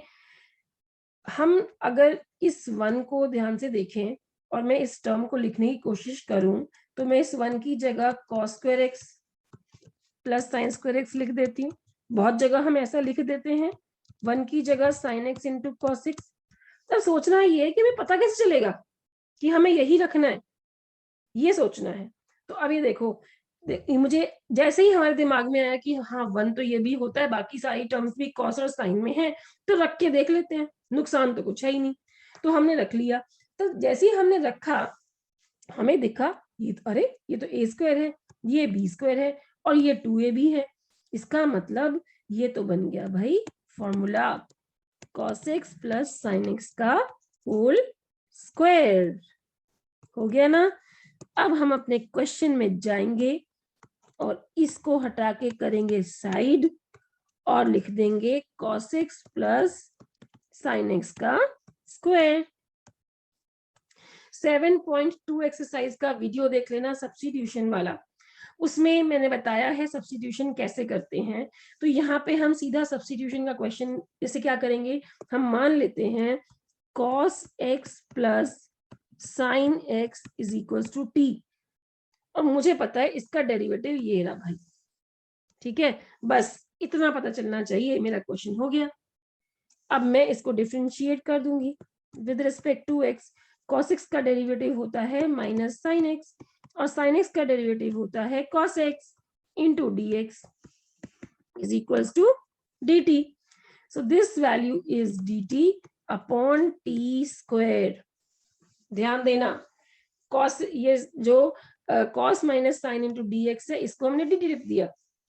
[SPEAKER 1] हम अगर इस 1 को ध्यान से देखें और मैं इस टर्म को लिखने की कोशिश करूं, तो मैं इस 1 की जगह cos square x plus sine square x लिख देती हूँ। बहुत जगह हम ऐसा लिख देते हैं, 1 की जगह sin x into cos x। तब सोचना ये है कि हमें पता कैसे चलेगा कि हमें यही रखना है, ये सोचना है। तो अब ये देखो, मुझे जैसे ही हमारे दिमाग में आया कि हाँ 1 तो ये भी होता है, बाकी सारी टर्म्स भी cos और sin में है, तो रख के देख लेते हैं, नुकसान तो कुछ है ही नहीं। तो हमने रख लिया। तो जैसे ही हमने रखा, हमें दिखा ये अरे ये तो ए स्क्वायर है, ये बी स्क्वायर है और ये 2ab है। इसका मतलब ये तो बन गया भाई formula cos x plus sin x का होल स्क्वायर। हो गया ना। अब हम अपने क्वेश्चन में जाएंगे और इसको हटा के करेंगे साइड और लिख देंगे cos x plus sin x का स्क्वायर। 7.2 एक्सरसाइज का वीडियो देख लेना सब्स्टिट्यूशन वाला, उसमें मैंने बताया है सब्स्टिट्यूशन कैसे करते हैं। तो यहाँ पे हम सीधा सब्स्टिट्यूशन का क्वेश्चन जैसे क्या करेंगे, हम मान लेते हैं cos x plus sin x is equal to t, और मुझे पता है इसका डेरिवेटिव ये रहा भाई, ठीक है। बस इतना पता चलना चाहिए, मेरा क्वेश्चन हो गया। अब मैं इसको डिफरेंशिएट कर दूंगी with respect to x। cos x का डेरिवेटिव होता है माइनस sin x, और sin x का डेरिवेटिव होता है cos x into dx is equals to dt. So this value is dt upon t square। ध्यान देना, cos ये जो cos minus sine into dx है, इसको हमने dt लिख दिया,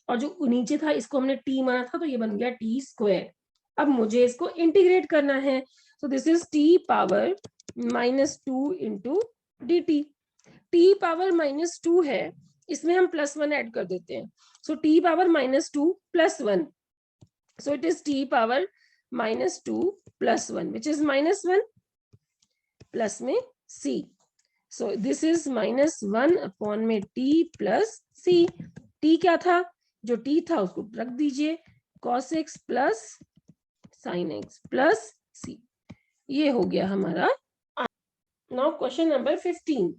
[SPEAKER 1] और जो नीचे था इसको हमने t माना था, तो ये बन गया t स्क्वायर। अब मुझे इसको इंटीग्रेट करना है, so this is t power minus 2 into dt। t power minus 2 है, इसमें हम +1 ऐड कर देते हैं, So t power minus 2 plus 1. So it is t power minus 2 plus 1, which is minus 1 plus में c. So this is minus 1 upon में t plus c. t क्या था? जो t था उसको रख दीजिए, cos x plus sin x plus c. ये हो गया हमारा. Now question number 15.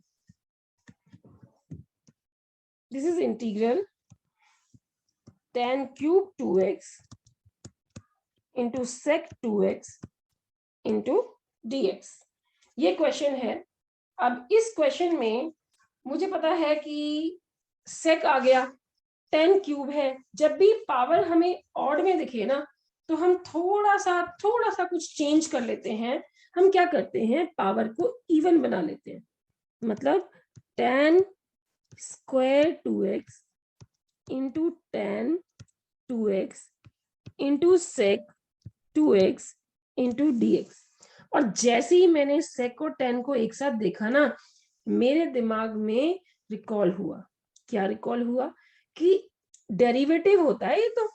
[SPEAKER 1] This is integral tan cube 2x into sec 2x into dx. ये क्वेश्चन है. अब इस क्वेश्चन में मुझे पता है कि sec आ गया, tan क्यूब है. जब भी पावर हमें ऑड में दिखे ना, तो हम थोड़ा सा कुछ चेंज कर लेते हैं. हम क्या करते हैं, पावर को इवन बना लेते हैं. मतलब tan square 2x into tan 2x into sec 2x into dx. और जैसे ही मैंने sec और tan को एक साथ देखा ना, मेरे दिमाग में रिकॉल हुआ. क्या रिकॉल हुआ? कि डेरिवेटिव होता है ये तो.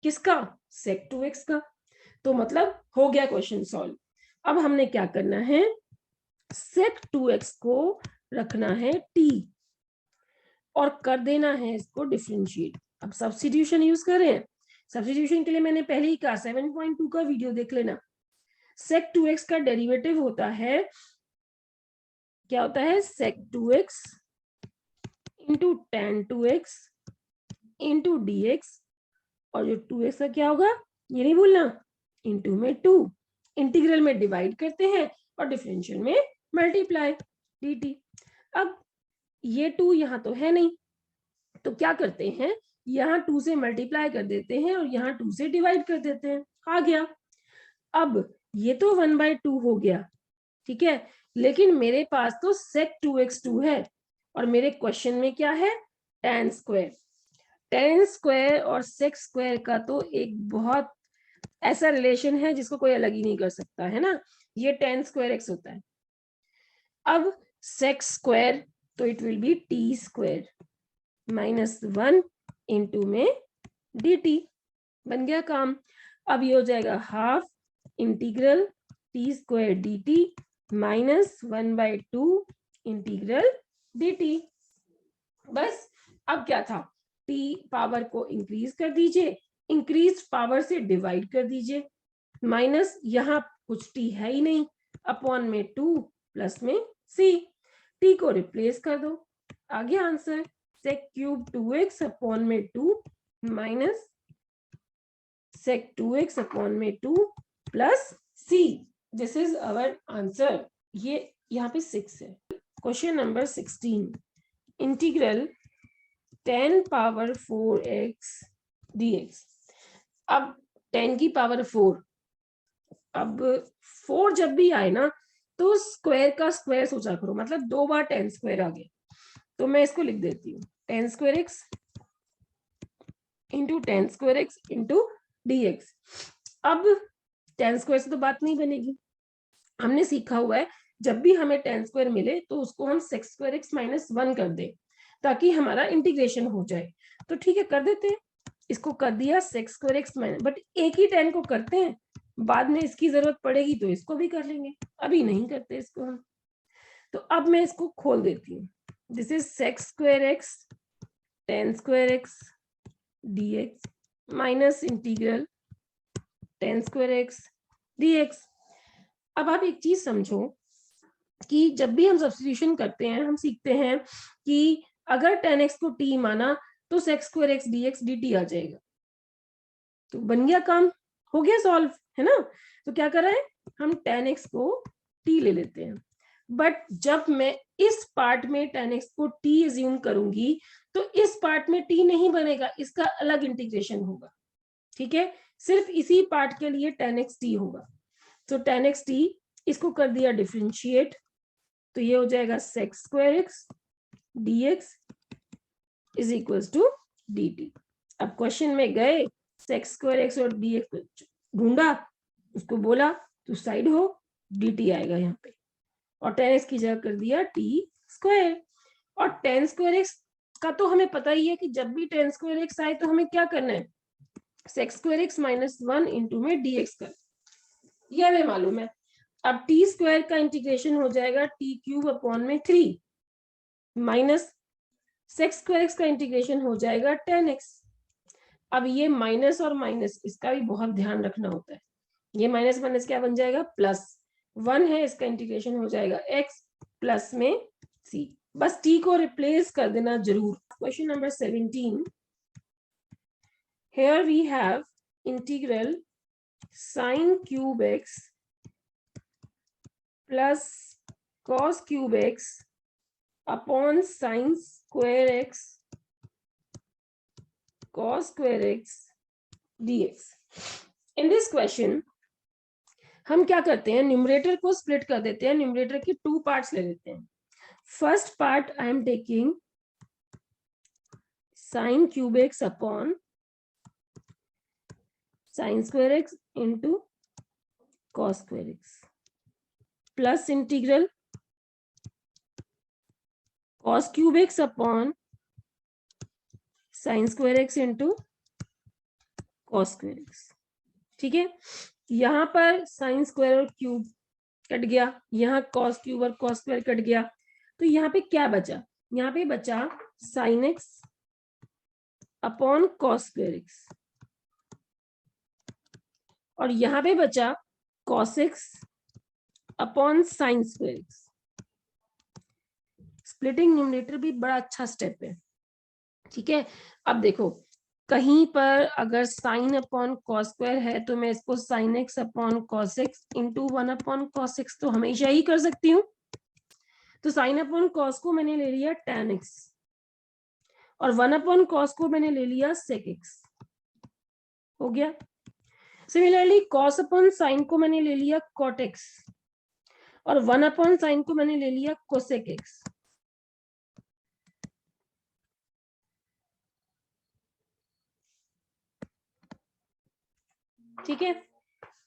[SPEAKER 1] किसका? sec 2x का. तो मतलब हो गया क्वेश्चन सॉल्व. अब हमने क्या करना है, sec 2x को रखना है t और कर देना है इसको डिफरेंशिएट. अब सब्स्टिट्यूशन यूज करें. सब्स्टिट्यूशन के लिए मैंने पहले ही कहा 7.2 का वीडियो देख लेना. sec 2x का डेरिवेटिव होता है, क्या होता है, sec 2x into tan 2x into dx. और जो 2x का क्या होगा, ये नहीं भूलना, इंटू में 2. इंटीग्रल में डिवाइड करते हैं और डिफरेंशियल में मल्टीप्लाई dt. अब ये 2 यहाँ तो है नहीं, तो क्या करते हैं, यहाँ 2 से मल्टीप्लाई कर देते हैं और यहाँ 2 से डिवाइड कर देते हैं. आ गया. अब ये तो 1/2 हो गया, ठीक है. लेकिन मेरे पास तो sec 2x 2 है और मेरे क्वेश्चन में क्या है, tan स्क्वायर. tan स्क्वायर और sec स्क्वायर का तो एक बहुत ऐसा रिलेशन है जिसको कोई अलग ही नहीं कर सकता है ना. ये tan स्क्वायर x होता है. अब sec स्क्वायर तो it will B t square minus 1 into में dt. बन गया काम. अब ये हो जाएगा half integral t square dt minus 1/2 integral dt. बस. अब क्या था, t पावर को इंक्रीज कर दीजिए, इंक्रीज पावर से डिवाइड कर दीजिए, माइनस यहाँ कुछ t है ही नहीं, अपॉन में 2 प्लस में c. t को रिप्लेस कर दो, आ गया answer. sec cube 2x upon में 2 माइनस sec 2x अपॉन में 2 plus c. This is our answer. ये यहाँ पे 6 है. Question number 16. Integral tan power 4x dx. अब 10 की पावर 4. अब 4 जब भी आए ना, तो स्क्वायर का स्क्वायर सोचा करो. मतलब 2 बार tan स्क्वायर आ गया, तो मैं इसको लिख देती हूँ tan square x into tan square x into dx. अब tan स्क्वायर से तो बात नहीं बनेगी. हमने सीखा हुआ है जब भी हमें tan स्क्वायर मिले तो उसको हम sec स्क्वायर x माइनस 1 कर दें ताकि हमारा इंटीग्रेशन हो जाए. तो ठीक है, कर देते हैं. इसको कर दिया sec square x minus, but एक ही tan को करते हैं, बाद में इसकी जरूरत पड़ेगी तो इसको भी कर लेंगे, अभी नहीं करते इसको हम. तो अब मैं इसको खोल देती हूँ. This is sec square x tan square x dx minus integral tan square x dx. अब आप एक चीज समझो कि जब भी हम सब्स्टिट्यूशन करते हैं, हम सीखते हैं कि अगर tan x को t माना तो sec square x dx dt आ जाएगा. तो बन गया काम, हो गया सॉल्व, है ना. तो क्या कर रहे हैं, हम tan x को t ले लेते हैं. बट जब मैं इस पार्ट में tan x को t एज्यूम करूंगी तो इस पार्ट में t नहीं बनेगा, इसका अलग इंटीग्रेशन होगा. ठीक है, सिर्फ इसी पार्ट के लिए tan x t होगा. तो tan x t इसको कर दिया डिफरेंशिएट, तो ये हो जाएगा sec square x dx is equals to dt. अब क्वेश्चन में गए, sec स्क्वायर x और dx ढूंढा, उसको बोला तो साइड हो, dt आएगा यहाँ पे, और tan x की जगह कर दिया t स्क्वायर. और tan स्क्वायर x का तो हमें पता ही है कि जब भी tan स्क्वायर एक्स आए तो हमें क्या करना है, sec square x minus 1 into में dx कर, ये हमें मालूम है। अब टी स्क्वायर का इंटीग्रेशन हो जाएगा टी क्यूब अपॉन में 3 माइनस sec स्क्वायर एक्स का इंटीग्रेशन हो जाएगा tan x। अब ये माइनस और माइनस इसका भी बहुत ध्यान रखना होता है, ये माइनस माइनस क्या बन जाएगा प्लस, 1 है इसका इंटीग्रेशन हो जाएगा x प्लस में c, बस t को रिप्लेस कर देना जरूर। Question number 17, here we have integral sin cube x plus cos cube x upon sin square x cos square x dx। in this question हम क्या करते हैं, न्यूमरेटर को स्प्लिट कर देते हैं, न्यूमरेटर के 2 पार्ट्स ले लेते हैं। First part I am taking sin cube x upon sin square x into cos square x plus integral cos cube x upon sin square x into cos square x। ठीक है, यहाँ पर साइन स्क्वायर और क्यूब कट गया, यहाँ cos क्यूब और cos स्क्वायर कट गया, तो यहाँ पे क्या बचा, यहाँ पे बचा sin x upon cos square x और यहाँ पे बचा cos x upon sin square x। Splitting numerator भी बड़ा अच्छा स्टेप है। ठीक है, अब देखो कहीं पर अगर साइन अपॉन कॉस स्क्वायर है तो मैं इसको sine x upon cos x into 1 upon cos x तो हमेशा ही कर सकती हूँ। तो साइन अपॉन कॉस को मैंने ले लिया tan एक्स और 1 अपॉन कॉस को मैंने ले लिया sec एक्स, हो गया। सिमिलरली कॉस अपॉन साइन को मैंने ले लिया cot एक्स और 1 अपॉन साइन को मैंने ले लिया cosec एक्स। ठीक है,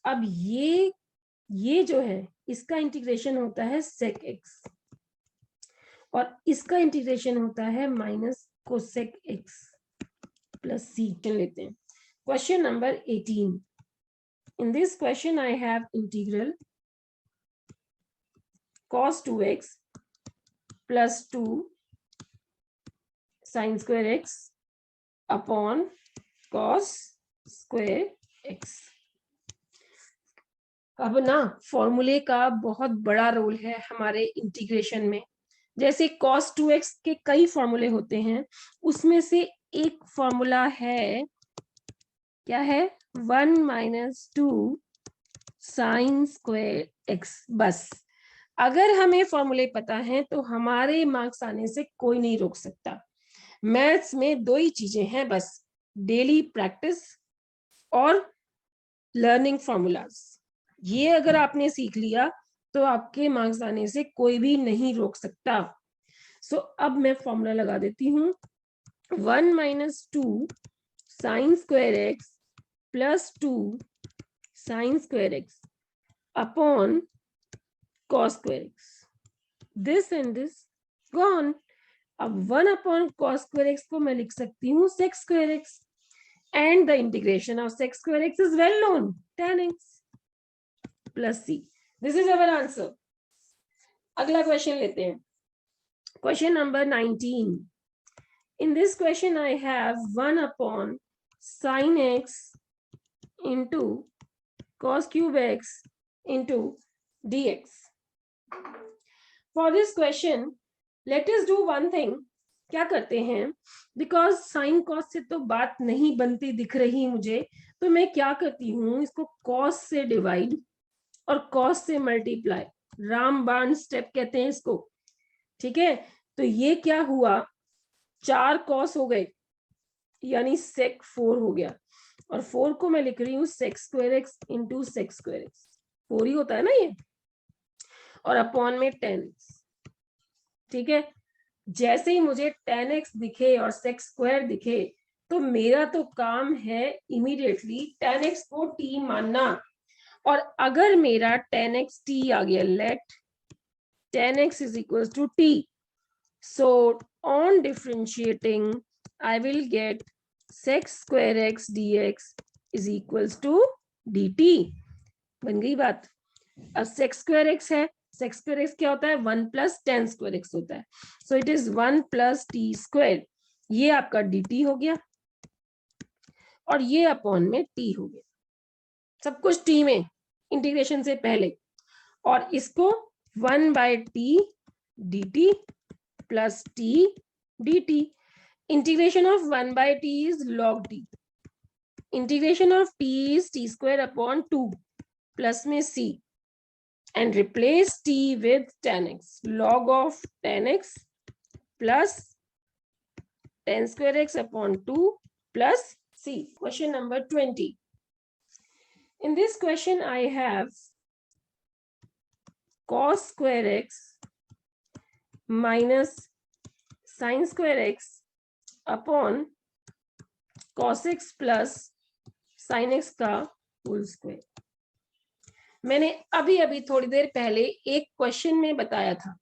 [SPEAKER 1] अब ये जो है इसका इंटीग्रेशन होता है sec x और इसका इंटीग्रेशन होता है minus cosec x plus c। लेते हैं question number 18। In this question I have integral cos 2x plus 2 sin square x upon cos square x। अब ना फॉर्मूले का बहुत बड़ा रोल है हमारे इंटीग्रेशन में। जैसे cos 2x के कई फॉर्मूले होते हैं, उसमें से एक फॉर्मूला है, क्या है, 1 माइनस 2 साइन स्क्वायर x। बस अगर हमें फॉर्मूले पता है तो हमारे मार्क्स आने से कोई नहीं रोक सकता। मैथ्स में 2 ही चीजें हैं बस, डेली प्रैक्टिस और लर्निंग फॉर्मूलाज। ये अगर आपने सीख लिया तो आपके मार्क्स आने से कोई भी नहीं रोक सकता। सो अब मैं फॉर्मूला लगा देती हूँ, 1 minus 2 sign square x plus 2 sign square x upon cos square x, this and this gone. अब 1 अपॉन कॉस स्क्वायर एक्स को मैं लिख सकती हूँ sec square x and the integration of sec square x is well known, tan x plus c. This is our answer. अगला क्वेश्चन लेते हैं, question number 19। In this question I have 1 upon sin x into cos cube x into dx. For this question, let us do one thing. क्या करते हैं, बिकॉज साइन कॉस से तो बात नहीं बनती दिख रही मुझे, तो मैं क्या करती हूँ, इसको कॉस से डिवाइड और कॉस से मल्टीप्लाई, रामबाण स्टेप कहते हैं इसको। ठीक है, तो ये क्या हुआ, 4 कॉस हो गए यानी सेक 4 हो गया और 4 को मैं लिख रही हूँ sec square x into sec square x, 4 ही होता है ना ये, और अपॉन में 10। ठीक है, जैसे ही मुझे tan x दिखे और sec स्क्वायर दिखे तो मेरा तो काम है इमीडिएटली tan x को t मानना। और अगर मेरा tan x t आ गया, let tan x is equal to t, So on differentiating, I will get sec square x dx is equals to dt. बन गई बात. अब sec square x है, sec square x क्या होता है? 1 plus tan square x होता है. So it is 1 plus t square. ये आपका dt हो गया और ये अपॉन में t हो गया. सब कुछ t में इंटीग्रेशन से पहले. और इसको 1 by t dt plus t dt. Integration of 1 by t is log t. Integration of t is t square upon 2 plus में c. And replace t with tan x. Log of tan x plus tan square x upon 2 plus c. Question number 20. In this question, I have cos square x minus sin square x upon cos x plus sin x का होल स्क्वायर. मैंने अभी थोड़ी देर पहले एक क्वेश्चन में बताया था.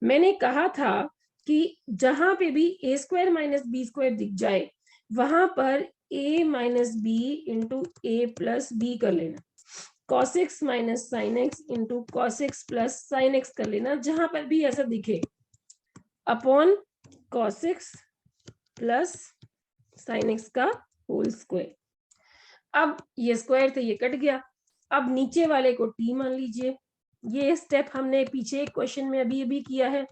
[SPEAKER 1] मैंने कहा था कि जहां पे भी a square minus b square दिख जाए वहां पर a minus b into a plus b कर लेना. cos x minus sine x into cos x plus sine x कर लेना. जहां पर भी ऐसा दिखे upon cos x plus sine x का होल स्क्वायर. अब ये स्क्वायर थे, ये कट गया. अब नीचे वाले को t मान लीजिए. ये स्टेप हमने पीछे क्वेश्चन में अभी किया है.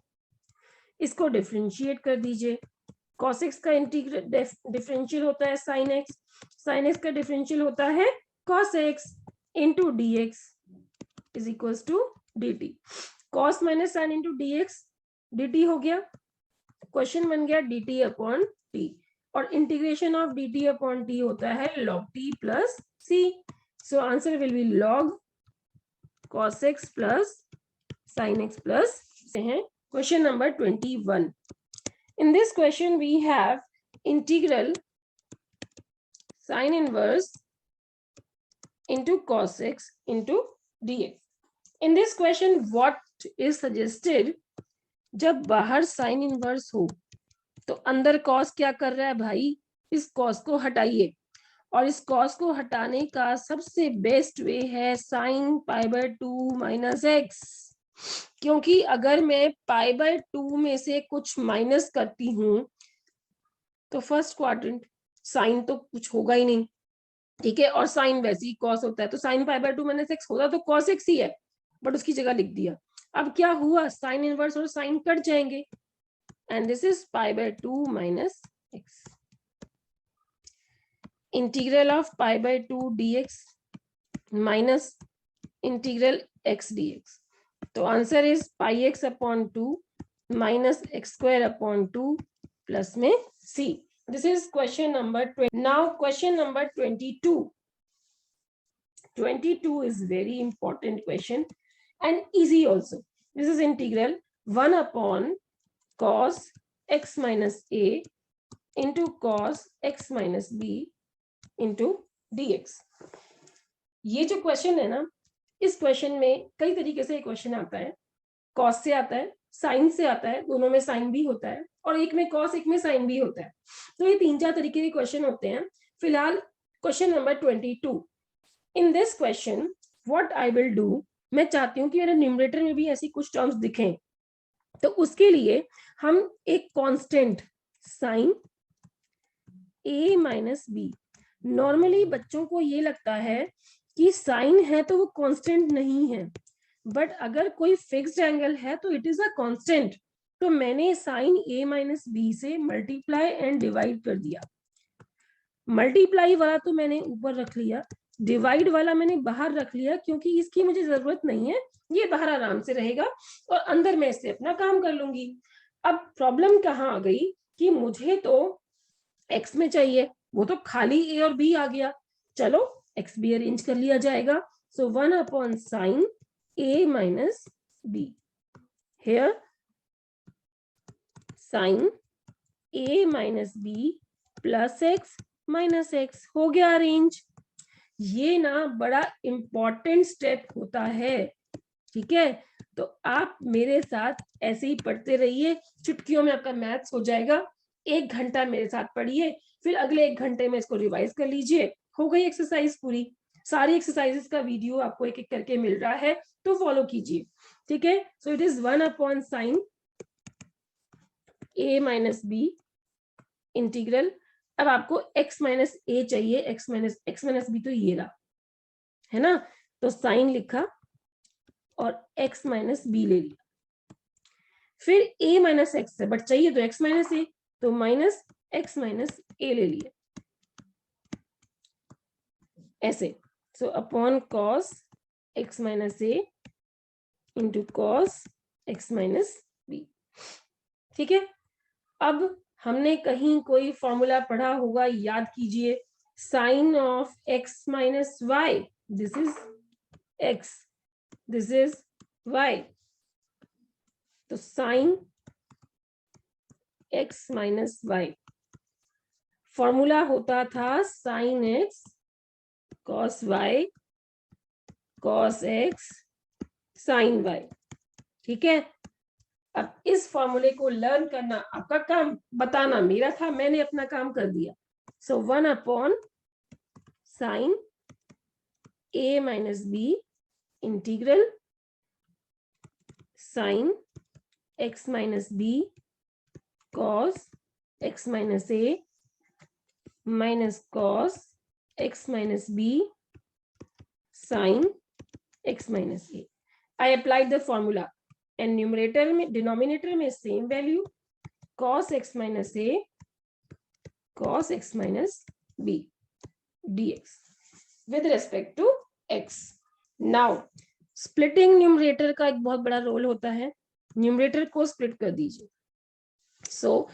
[SPEAKER 1] इसको डिफरेंशिएट कर दीजिए. cos x का इंटीग्रल डिफरेंशियल होता है sin x. sin x का डिफरेंशियल होता है cos x into dx is equals to dt. cos minus sine into dx dt हो गया. क्वेश्चन बन गया dt अपॉन t. और integration of dt upon t होता है log t plus c. So answer will be log cos x plus sin x plus c. Question number 21. In this question we have integral sin inverse into cos x into dx. In this question what is suggested? जब बाहर sin inverse हो तो अंदर cos क्या कर रहा है भाई? इस cos को हटाइए. और इस cos को हटाने का सबसे बेस्ट वे है sin pi by 2 minus x. क्योंकि अगर मैं पाई बाय 2 में से कुछ माइनस करती हूं तो फर्स्ट क्वाड्रेंट साइन तो कुछ होगा ही नहीं. ठीक है. और साइन वैसे ही cos होता है. तो sin pi by 2 minus x होता तो cos x ही है, बट उसकी जगह लिख दिया. अब क्या हुआ? साइन इनवर्स और साइन कट जाएंगे and this is pi by 2 minus x. Integral of pi by 2 dx minus integral x dx. तो answer is pi x upon 2 minus x square upon 2 plus में c. This is question number 20. Now question number 22. 22 is very important question and easy also. This is integral 1 upon cos x minus a into cos x minus b into dx. ये जो क्वेश्चन है ना, इस क्वेश्चन में कई तरीके से क्वेश्चन आता है. cos से आता है, साइन से आता है, दोनों में साइन भी होता है, और एक में cos एक में साइन भी होता है. तो ये 3-4 तरीके के क्वेश्चन होते हैं. फिलहाल question number 22. In this question what I will do, मैं चाहती हूँ कि मेरे न्यूमरेटर में भी ऐसी कुछ टर्म्स दिखें. तो उसके लिए हम एक constant sine a minus b. Normally बच्चों को ये लगता है कि साइन है तो वो कांस्टेंट नहीं है, बट अगर कोई फिक्स्ड एंगल है तो इट इज अ कांस्टेंट. तो मैंने साइन a माइनस बी से मल्टीप्लाई एंड डिवाइड कर दिया. मल्टीप्लाई वाला तो मैंने ऊपर रख लिया, डिवाइड वाला मैंने बाहर रख लिया, क्योंकि इसकी मुझे जरूरत नहीं है. ये बाहर आराम से रहेगा और अंदर मैं इससे अपना काम कर लूंगी. अब प्रॉब्लम कहाँ आ गई कि मुझे तो x में चाहिए, वो तो खाली a और b आ गया. चलो x भी अरेंज कर लिया जाएगा. सो 1 upon sine a minus b. Here sine a minus b plus x minus x हो गया अरेंज. ये ना बड़ा इंपॉर्टेंट स्टेप होता है. ठीक है. तो आप मेरे साथ ऐसे ही पढ़ते रहिए, चुटकियों में आपका मैथ्स हो जाएगा। 1 घंटा मेरे साथ पढ़िए, फिर अगले 1 घंटे में इसको रिवाइज कर लीजिए। हो गई एक्सरसाइज पूरी। सारी एक्सरसाइजेस का वीडियो आपको एक एक करके मिल रहा है, तो फॉलो कीजिए, ठीक है। So it is 1/sin a minus b integral. अब आपको x माइनस ए चाहिए, x माइनस बी तो ये रहा है ना, तो साइन लिखा और x माइनस बी ले लिया। फिर a माइनस एक्स है, बट चाहिए तो x माइनस ए, तो माइनस x माइनस ए ले लिया ऐसे। So upon cos x minus a into cos x minus b, ठीक है। अब हमने कहीं कोई फॉर्मूला पढ़ा होगा, याद कीजिए, sine of x minus y, this is x, this is y, तो sine x minus y formula होता था sine x cos y cos x sine y, ठीक है। अब इस फॉर्मूले को लर्न करना आपका काम, बताना मेरा था, मैंने अपना काम कर दिया। सो 1/sin a minus b integral sine x minus b cos x minus a minus cos x minus b sine x minus a. I applied the formula and numerator में denominator में same value cos x minus a cos x minus b dx with respect to x. Now splitting numerator का एक बहुत बड़ा रोल होता है, न्यूमरेटर को स्प्लिट कर दीजिए। सो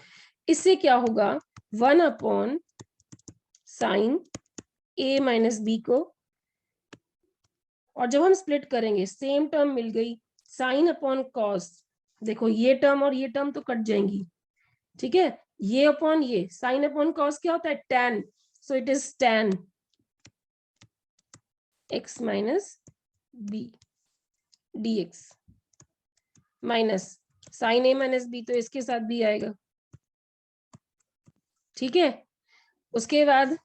[SPEAKER 1] इससे क्या होगा, 1/sin a माइनस बी को, और जब हम स्प्लिट करेंगे सेम टर्म मिल गई, साइन अपॉन कॉस, देखो ये टर्म और ये टर्म तो कट जाएंगी, ठीक है। ये अपॉन ये, साइन अपॉन कॉस क्या होता है, tan, so it is tan x minus b dx minus sine a minus b, तो इसके साथ भी आएगा, ठीक है। उसके बाद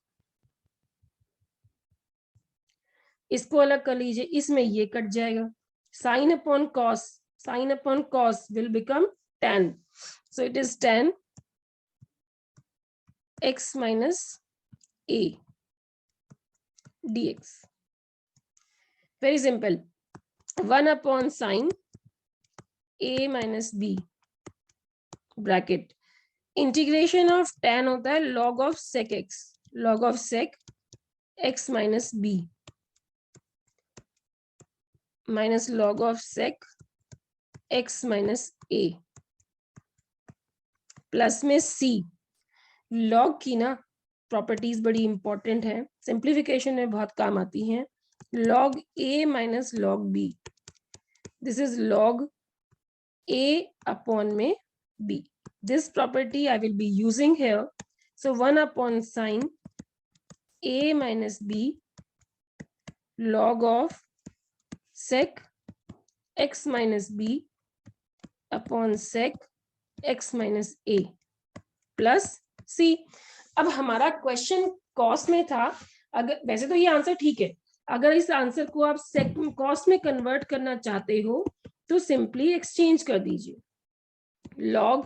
[SPEAKER 1] इसको अलग कर लीजिए, इसमें ये कट जाएगा, sine upon cos will become tan, so it is tan x minus a dx. Very simple. 1/sin a minus b bracket, integration of tan होता है log of sec x, log of sec x minus b minus log of sec x minus a plus में c। लॉग की ना प्रॉपर्टीज बड़ी इंपॉर्टेंट है, सिंप्लीफिकेशन में बहुत काम आती हैं। log a minus log b, this is log a upon में b, this property I will be using here. So 1/sin a minus b log of sec x minus b upon sec x minus a plus c। अब हमारा क्वेश्चन कॉस में था, अगर वैसे तो ये आंसर ठीक है, अगर इस आंसर को आप सेक कॉस में कन्वर्ट करना चाहते हो तो सिंपली एक्सचेंज कर दीजिए, log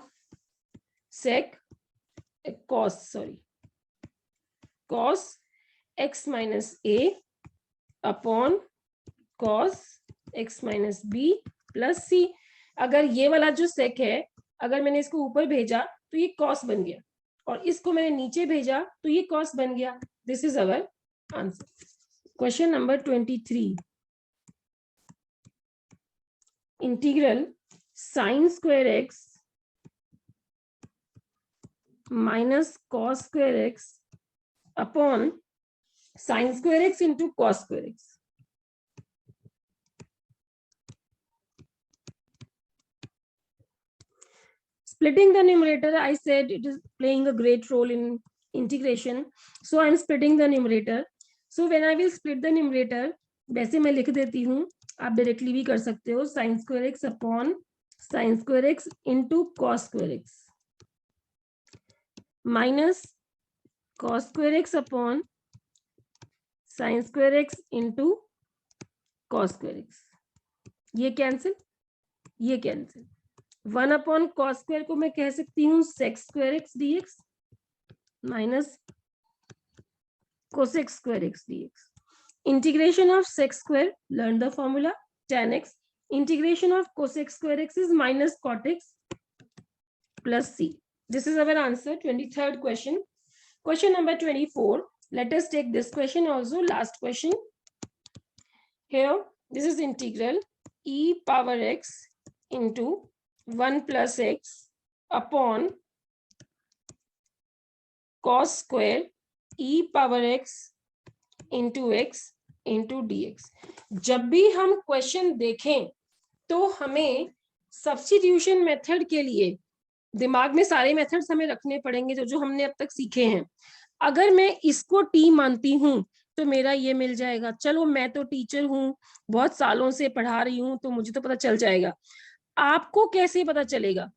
[SPEAKER 1] sec cos x minus a upon cos x minus b plus c। अगर ये वाला जो sec है, अगर मैंने इसको ऊपर भेजा तो ये cos बन गया, और इसको मैंने नीचे भेजा तो ये cos बन गया। This is our answer. Question number 23, integral sin square x minus cos square x upon sin square x into cos square x. Splitting the numerator, I said it is playing a great role in integration. So I am splitting the numerator. So when I will split the numerator, वैसे मैं लिख देती हूँ, आप डायरेक्टली भी कर सकते हो, sine square x upon sine square x into cos square x minus cos square x upon sine square x into cos square x. ये कैंसिल, ये कैंसिल। 1 अपॉन कॉस स्क्वायर को मैं कह सकती हूँ sec square x d x minus cosec square x d x. Integration of sec square, learn the formula, tan x. Integration of cosec square x is minus cot x plus c. This is our answer, 23rd question. Question number 24. Let us take this question also, last question. Here, this is integral e power x into 1 plus x upon cos square e power x into x into d x. जब भी हम क्वेश्चन देखें तो हमें सब्स्टिट्यूशन मेथड के लिए दिमाग में सारे मेथड्स हमें रखने पड़ेंगे जो जो हमने अब तक सीखे हैं। अगर मैं इसको टी मानती हूं तो मेरा ये मिल जाएगा। चलो मैं तो टीचर हूं, बहुत सालों से पढ़ा रही हूं, तो मुझे तो पता चल जाएगा। आपको कैसे पता चलेगा?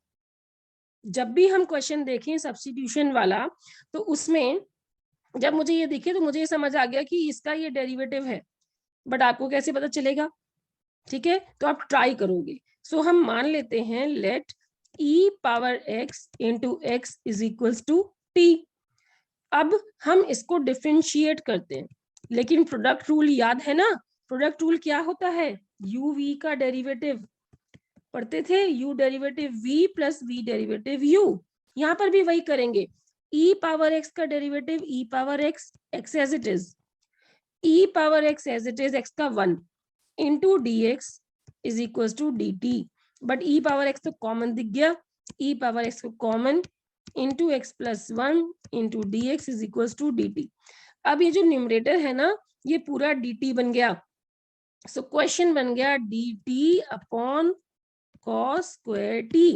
[SPEAKER 1] जब भी हम क्वेश्चन देखें सब्स्टिट्यूशन वाला, तो उसमें जब मुझे ये दिखे तो मुझे ये समझ आ गया कि इसका ये डेरिवेटिव है, बट आपको कैसे पता चलेगा? ठीक है, तो आप ट्राई करोगे। सो हम मान लेते हैं let e power x into x is equals to t. अब हम इसको डिफरेंशिएट करते हैं, लेकिन प्रोडक्ट रूल याद है ना? प्रोडक्ट रूल क्या होता है? यू वी का डेरिवेटिव पढ़ते थे, u derivative v plus v derivative u. यहाँ पर भी वही करेंगे। e पावर x का derivative e power x x as it is, e power x as it is x का 1 into d x is equal to d t. But e power x तो कॉमन दिख गया, e पावर x को common into x plus 1 into d x is equal to d T. अब ये जो न्यूमरेटर है ना, ये पूरा डी टी बन गया। सो क्वेश्चन बन गया D T upon cos square T,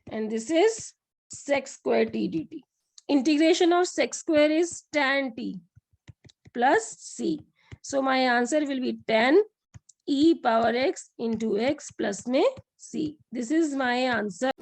[SPEAKER 1] and this is sec square t dt. Integration of sec square is tan t plus c. So my answer will be tan e power x into x plus में c. This is my answer.